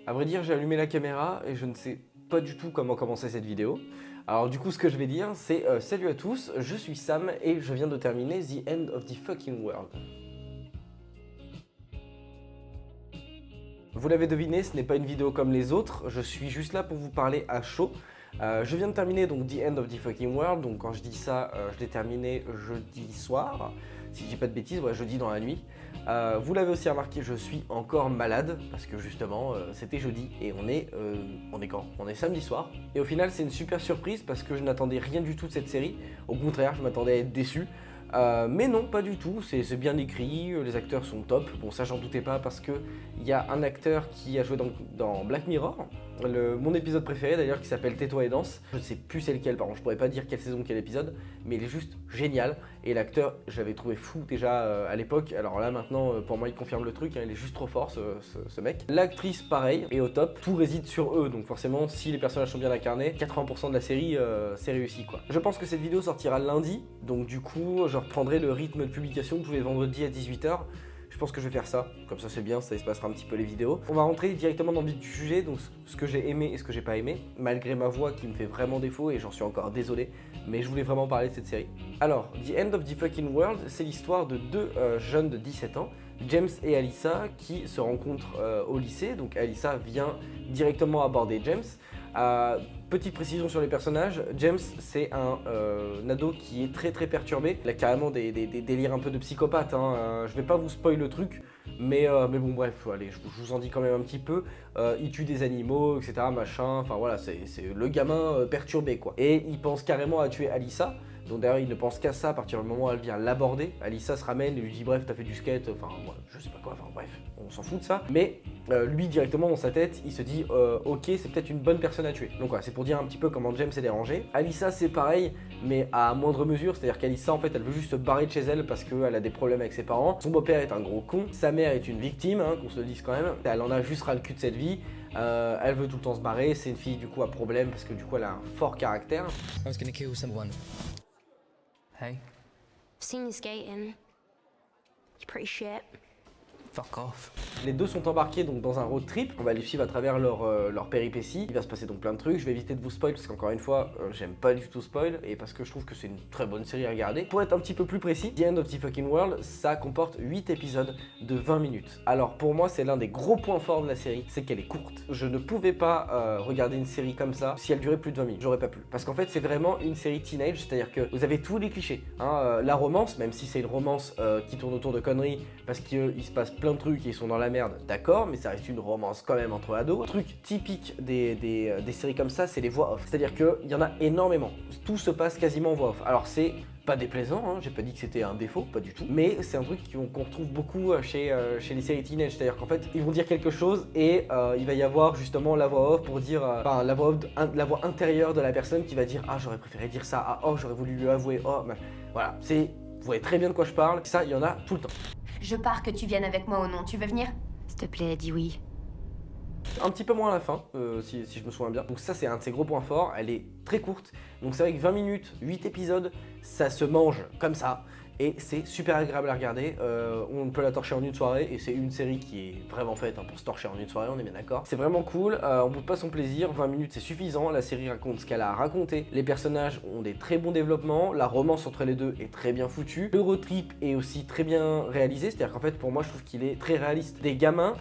À vrai dire, j'ai allumé la caméra et je ne sais pas du tout comment commencer cette vidéo. Alors du coup, ce que je vais dire, c'est salut à tous, je suis Sam et je viens de terminer The End of the Fucking World. Vous l'avez deviné, ce n'est pas une vidéo comme les autres, je suis juste là pour vous parler à chaud. Je viens de terminer donc The End of the Fucking World, donc quand je dis ça, je l'ai terminé jeudi soir, si je dis pas de bêtises, ouais, jeudi dans la nuit. Vous l'avez aussi remarqué, je suis encore malade, parce que justement, c'était jeudi, et on est quand? On est samedi soir. Et au final, c'est une super surprise, parce que je n'attendais rien du tout de cette série. Au contraire, je m'attendais à être déçu. Mais non, pas du tout, c'est bien écrit, les acteurs sont top. Bon, ça j'en doutais pas parce qu'il y a un acteur qui a joué dans Black Mirror, mon épisode préféré d'ailleurs, qui s'appelle Tais-toi et danse. Je ne sais plus c'est lequel, par contre, je pourrais pas dire quelle saison, quel épisode, mais il est juste génial. Et l'acteur, je l'avais trouvé fou déjà à l'époque. Alors là maintenant, pour moi, il confirme le truc, hein, il est juste trop fort ce mec. L'actrice, pareil, est au top. Tout réside sur eux, donc forcément, si les personnages sont bien incarnés, 80% de la série, c'est réussi quoi. Je pense que cette vidéo sortira lundi, donc du coup, je reprendrai le rythme de publication tous les vendredis à 18 h. Je pense que je vais faire ça, comme ça c'est bien, ça espacera un petit peu les vidéos. On va rentrer directement dans le vif du sujet, donc ce que j'ai aimé et ce que j'ai pas aimé, malgré ma voix qui me fait vraiment défaut et j'en suis encore désolé, mais je voulais vraiment parler de cette série. Alors, The End of the Fucking World, c'est l'histoire de deux jeunes de 17 ans, James et Alyssa, qui se rencontrent au lycée. Donc Alyssa vient directement aborder James. Petite précision sur les personnages, James c'est un ado qui est très perturbé. Il a carrément des délires un peu de psychopathe, hein. Je vais pas vous spoil le truc, mais bon bref, allez, je vous en dis quand même un petit peu. Il tue des animaux, etc. machin, enfin voilà, c'est le gamin perturbé quoi. Et il pense carrément à tuer Alyssa. Donc d'ailleurs il ne pense qu'à ça à partir du moment où elle vient l'aborder. Alyssa se ramène et lui dit bref t'as fait du skate, enfin ouais, je sais pas quoi, enfin bref, on s'en fout de ça. Mais lui directement dans sa tête il se dit ok c'est peut-être une bonne personne à tuer. Donc voilà, c'est pour dire un petit peu comment James est dérangé. Alyssa c'est pareil mais à moindre mesure, c'est à dire qu'Alyssa en fait elle veut juste se barrer de chez elle parce qu'elle a des problèmes avec ses parents. Son beau-père est un gros con, sa mère est une victime, hein, qu'on se le dise quand même. Elle en a juste ras le cul de cette vie. Elle veut tout le temps se barrer, c'est une fille du coup à problème parce que du coup elle a un fort caractère. I was gonna kill someone. Hey, I've seen you skating. You're pretty shit. fuck off. Les deux sont embarqués donc dans un road trip, on va les suivre à travers leur péripéties. Il va se passer donc plein de trucs, je vais éviter de vous spoil parce qu'encore une fois, j'aime pas du tout spoil et parce que je trouve que c'est une très bonne série à regarder. Pour être un petit peu plus précis, The End of the Fucking World, ça comporte 8 épisodes de 20 minutes. Alors pour moi, c'est l'un des gros points forts de la série, c'est qu'elle est courte. Je ne pouvais pas regarder une série comme ça si elle durait plus de 20 minutes, j'aurais pas pu. Parce qu'en fait, c'est vraiment une série teenage, c'est-à-dire que vous avez tous les clichés. Hein, la romance, même si c'est une romance qui tourne autour de conneries, parce qu'il se passe plein de trucs et ils sont dans la merde, d'accord, mais ça reste une romance quand même entre ados. Truc typique des séries comme ça, c'est les voix off. C'est-à-dire qu'il y en a énormément. Tout se passe quasiment en voix off. Alors c'est pas déplaisant, hein, j'ai pas dit que c'était un défaut, pas du tout, mais c'est un truc qu'on retrouve beaucoup chez les séries teenage, c'est-à-dire qu'en fait, ils vont dire quelque chose et il va y avoir justement la voix off pour dire, enfin la voix intérieure de la personne qui va dire « Ah, j'aurais préféré dire ça, ah, oh, j'aurais voulu lui avouer, oh, machin. » Voilà, vous voyez très bien de quoi je parle, ça, il y en a tout le temps. Je pars que tu viennes avec moi ou non. Tu veux venir? S'il te plaît, dis oui. Un petit peu moins à la fin, si je me souviens bien. Donc ça c'est un de ses gros points forts, elle est très courte. Donc c'est vrai que 20 minutes, 8 épisodes, ça se mange comme ça. Et c'est super agréable à regarder, on peut la torcher en une soirée et c'est une série qui est vraiment faite pour se torcher en une soirée, on est bien d'accord. C'est vraiment cool, on boude pas son plaisir, 20 minutes c'est suffisant, la série raconte ce qu'elle a à raconter, les personnages ont des très bons développements, la romance entre les deux est très bien foutue, le road trip est aussi très bien réalisé, c'est-à-dire qu'en fait pour moi je trouve qu'il est très réaliste. Des gamins,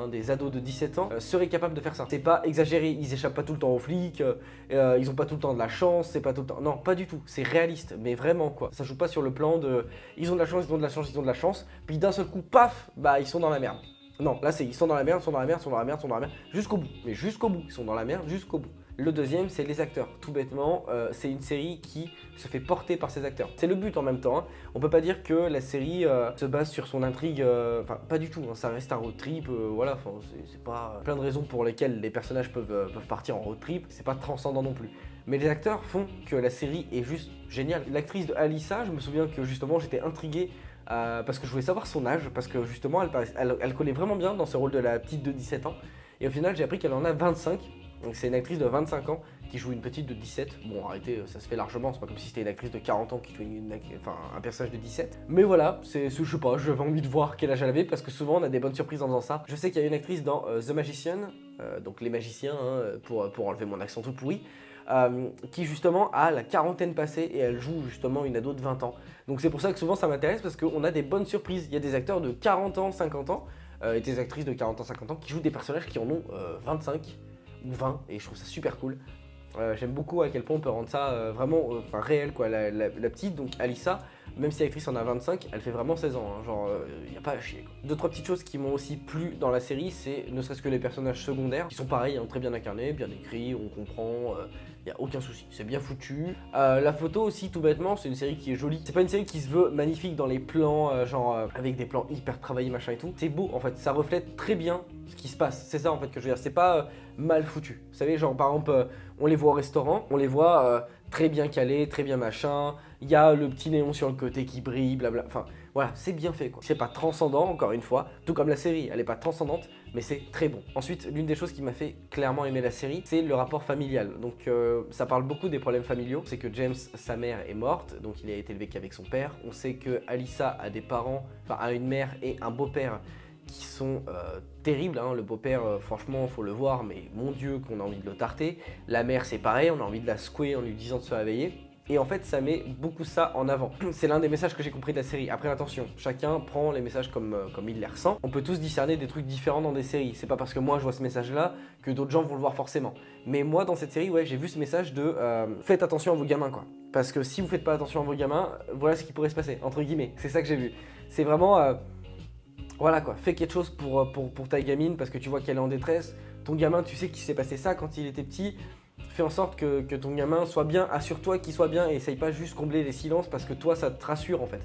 des ados de 17 ans seraient capables de faire ça. C'est pas exagéré, ils échappent pas tout le temps aux flics, ils ont pas tout le temps de la chance, c'est pas tout le temps... Non, pas du tout, c'est réaliste, mais vraiment quoi. Ça joue pas sur le plan de... Ils ont de la chance, ils ont de la chance, ils ont de la chance, puis d'un seul coup, paf, bah ils sont dans la merde. Non, là c'est ils sont dans la merde, ils sont dans la merde, ils sont dans la merde, ils sont dans la merde, jusqu'au bout. Mais jusqu'au bout, ils sont dans la merde jusqu'au bout. Le deuxième, c'est les acteurs. Tout bêtement, c'est une série qui se fait porter par ses acteurs. C'est le but en même temps, hein. On peut pas dire que la série se base sur son intrigue, enfin pas du tout, hein. Ça reste un road trip, voilà, c'est pas plein de raisons pour lesquelles les personnages peuvent partir en road trip, c'est pas transcendant non plus. Mais les acteurs font que la série est juste géniale. L'actrice de Alyssa, je me souviens que justement j'étais intrigué parce que je voulais savoir son âge, parce que justement elle collait vraiment bien dans ce rôle de la petite de 17 ans. Et au final j'ai appris qu'elle en a 25, donc c'est une actrice de 25 ans qui joue une petite de 17. Bon, arrêtez, ça se fait largement, c'est pas comme si c'était une actrice de 40 ans qui jouait un personnage de 17. Mais voilà, je sais pas, j'avais envie de voir quel âge elle avait parce que souvent on a des bonnes surprises en faisant ça. Je sais qu'il y a une actrice dans The Magician, donc les magiciens, hein, pour enlever mon accent tout pourri, qui justement a la quarantaine passée et elle joue justement une ado de 20 ans. Donc c'est pour ça que souvent ça m'intéresse parce qu'on a des bonnes surprises. Il y a des acteurs de 40 ans, 50 ans et des actrices de 40 ans, 50 ans qui jouent des personnages qui en ont 25 ou 20 et je trouve ça super cool. J'aime beaucoup à quel point on peut rendre ça vraiment réel quoi. La petite, donc Alyssa, même si l'actrice en a 25, elle fait vraiment 16 ans, hein, genre y a pas à chier quoi. Deux trois petites choses qui m'ont aussi plu dans la série, c'est ne serait-ce que les personnages secondaires, qui sont pareils, hein, très bien incarnés, bien écrits, on comprend, y a aucun souci, c'est bien foutu. La photo aussi tout bêtement, c'est une série qui est jolie, c'est pas une série qui se veut magnifique dans les plans, avec des plans hyper travaillés machin et tout, c'est beau en fait, ça reflète très bien ce qui se passe, c'est ça en fait que je veux dire, c'est pas mal foutu. Vous savez, genre par exemple, on les voit au restaurant, on les voit très bien calés, très bien machin, il y a le petit néon sur le côté qui brille, blabla, enfin voilà, c'est bien fait quoi. C'est pas transcendant encore une fois, tout comme la série, elle est pas transcendante, mais c'est très bon. Ensuite, l'une des choses qui m'a fait clairement aimer la série, c'est le rapport familial. Donc ça parle beaucoup des problèmes familiaux. C'est que James, sa mère est morte, donc il a été élevé qu'avec son père. On sait que Alyssa a des parents, enfin a une mère et un beau-père qui sont terribles, hein. Le beau-père, franchement, faut le voir, mais mon Dieu, qu'on a envie de le tarter. La mère, c'est pareil, on a envie de la secouer en lui disant de se réveiller. Et en fait, ça met beaucoup ça en avant. C'est l'un des messages que j'ai compris de la série. Après, attention, chacun prend les messages comme il les ressent. On peut tous discerner des trucs différents dans des séries. C'est pas parce que moi, je vois ce message-là que d'autres gens vont le voir forcément. Mais moi, dans cette série, ouais, j'ai vu ce message de faites attention à vos gamins, quoi. Parce que si vous faites pas attention à vos gamins, voilà ce qui pourrait se passer, entre guillemets. C'est ça que j'ai vu. C'est vraiment... voilà quoi, fais quelque chose pour ta gamine parce que tu vois qu'elle est en détresse. Ton gamin, tu sais qu'il s'est passé ça quand il était petit. Fais en sorte que ton gamin soit bien, assure-toi qu'il soit bien et essaye pas juste combler les silences parce que toi ça te rassure en fait.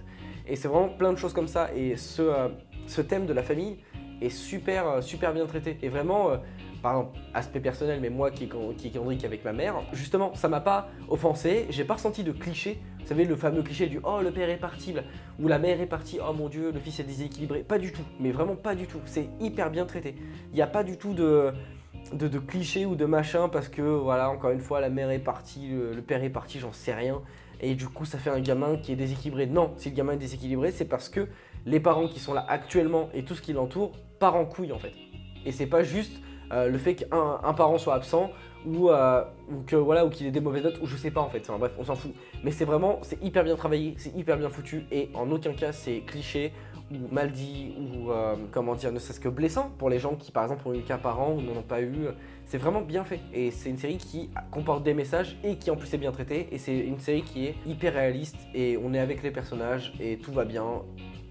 Et c'est vraiment plein de choses comme ça et ce thème de la famille est super bien traité. Et vraiment, par exemple, aspect personnel, mais moi qui est Kendrick avec ma mère, justement ça m'a pas offensé, j'ai pas ressenti de cliché. Vous savez le fameux cliché du oh le père est parti ou la mère est partie, oh mon dieu le fils est déséquilibré, pas du tout, mais vraiment pas du tout, c'est hyper bien traité. Il n'y a pas du tout de clichés ou de machin parce que voilà encore une fois la mère est partie, le père est parti, j'en sais rien et du coup ça fait un gamin qui est déséquilibré. Non, si le gamin est déséquilibré c'est parce que les parents qui sont là actuellement et tout ce qui l'entoure part en couille en fait. Et c'est pas juste le fait qu'un parent soit absent ou qu'il ait des mauvaises notes ou je sais pas en fait, enfin, bref on s'en fout. Mais c'est vraiment, c'est hyper bien travaillé, c'est hyper bien foutu et en aucun cas c'est cliché ou mal dit ou comment dire, ne serait-ce que blessant pour les gens qui par exemple ont eu qu'un parent ou n'en ont pas eu. C'est vraiment bien fait et c'est une série qui comporte des messages et qui en plus est bien traitée et c'est une série qui est hyper réaliste et on est avec les personnages et tout va bien.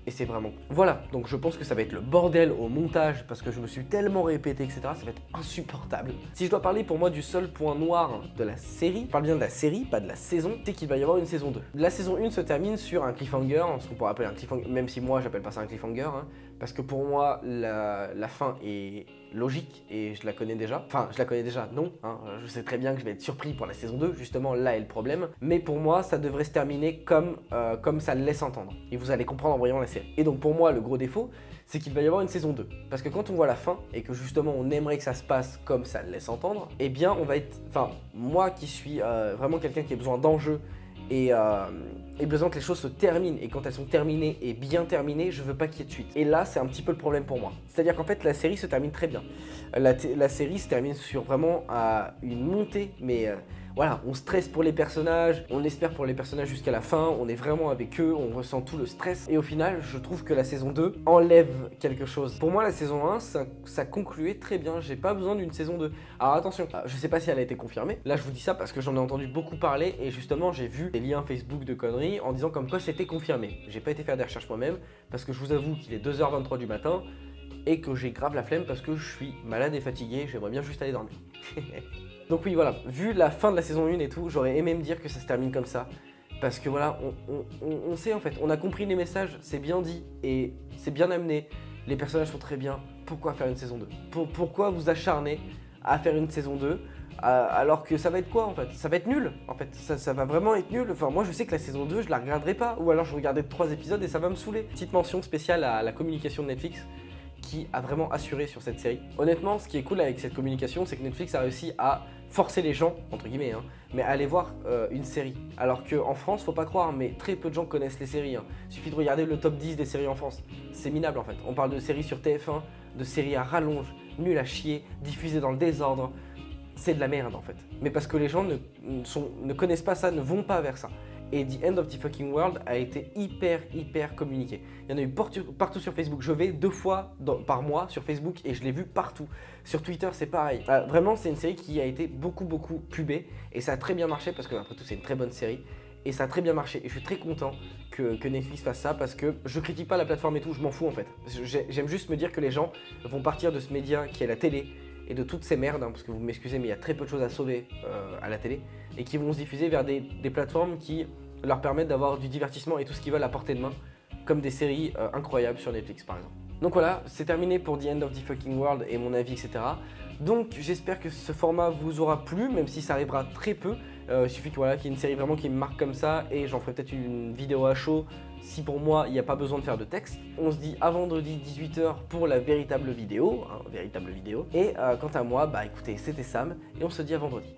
Et c'est vraiment... Voilà, donc je pense que ça va être le bordel au montage parce que je me suis tellement répété, etc. Ça va être insupportable. Si je dois parler pour moi du seul point noir de la série, je parle bien de la série, pas de la saison, c'est qu'il va y avoir une saison 2. La saison 1 se termine sur un cliffhanger, ce qu'on pourrait appeler un cliffhanger, même si moi j'appelle pas ça un cliffhanger, hein, parce que pour moi la fin est logique et je la connais déjà. Enfin, je la connais déjà, non, hein, je sais très bien que je vais être surpris pour la saison 2, justement là est le problème. Mais pour moi, ça devrait se terminer comme ça le laisse entendre. Et vous allez comprendre en voyant la série. Et donc pour moi, le gros défaut, c'est qu'il va y avoir une saison 2. Parce que quand on voit la fin, et que justement on aimerait que ça se passe comme ça le laisse entendre, eh bien on va être... Enfin, moi qui suis vraiment quelqu'un qui a besoin d'enjeux, et besoin que les choses se terminent, et quand elles sont terminées et bien terminées, je veux pas qu'il y ait de suite. Et là, c'est un petit peu le problème pour moi. C'est-à-dire qu'en fait, la série se termine très bien. La série se termine sur vraiment une montée, mais voilà, on stresse pour les personnages, on espère pour les personnages jusqu'à la fin, on est vraiment avec eux, on ressent tout le stress. Et au final, je trouve que la saison 2 enlève quelque chose. Pour moi, la saison 1, ça concluait très bien, j'ai pas besoin d'une saison 2. Alors attention, je sais pas si elle a été confirmée. Là, je vous dis ça parce que j'en ai entendu beaucoup parler et justement, j'ai vu des liens Facebook de conneries en disant comme quoi c'était confirmé. J'ai pas été faire des recherches moi-même parce que je vous avoue qu'il est 2h23 du matin et que j'ai grave la flemme parce que je suis malade et fatigué, j'aimerais bien juste aller dormir. Donc oui, voilà, vu la fin de la saison 1 et tout, j'aurais aimé me dire que ça se termine comme ça. Parce que voilà, on sait en fait, on a compris les messages, c'est bien dit et c'est bien amené. Les personnages sont très bien, pourquoi faire une saison 2 ? Pourquoi vous acharner à faire une saison 2 alors que ça va être quoi en fait ? Ça va être nul en fait, ça va vraiment être nul. Enfin moi je sais que la saison 2 je la regarderai pas, ou alors je regardais 3 épisodes et ça va me saouler. Petite mention spéciale à la communication de Netflix qui a vraiment assuré sur cette série. Honnêtement, ce qui est cool avec cette communication, c'est que Netflix a réussi à forcer les gens, entre guillemets, hein, mais à aller voir une série. Alors qu'en France, faut pas croire, mais très peu de gens connaissent les séries. Hein. Il suffit de regarder le top 10 des séries en France. C'est minable en fait. On parle de séries sur TF1, de séries à rallonge, nulles à chier, diffusées dans le désordre. C'est de la merde en fait. Mais parce que les gens ne connaissent pas ça, ne vont pas vers ça. Et The End of the Fucking World a été hyper communiqué. Il y en a eu partout sur Facebook. Je vais 2 fois par mois sur Facebook et je l'ai vu partout. Sur Twitter, c'est pareil. Vraiment, c'est une série qui a été beaucoup pubée et ça a très bien marché parce que, après tout, c'est une très bonne série. Et ça a très bien marché et je suis très content que Netflix fasse ça parce que je critique pas la plateforme et tout, je m'en fous en fait. J'aime juste me dire que les gens vont partir de ce média qui est la télé et de toutes ces merdes, hein, parce que vous m'excusez mais il y a très peu de choses à sauver à la télé, et qui vont se diffuser vers des plateformes qui leur permettent d'avoir du divertissement et tout ce qu'ils veulent à portée de main, comme des séries incroyables sur Netflix par exemple. Donc voilà, c'est terminé pour The End of the Fucking World et mon avis, etc. Donc j'espère que ce format vous aura plu, même si ça arrivera très peu. Il suffit qu'il y ait une série vraiment qui me marque comme ça et j'en ferai peut-être une vidéo à chaud si pour moi il n'y a pas besoin de faire de texte. On se dit à vendredi 18h pour la véritable vidéo, Et quant à moi, bah écoutez, c'était Sam et on se dit à vendredi.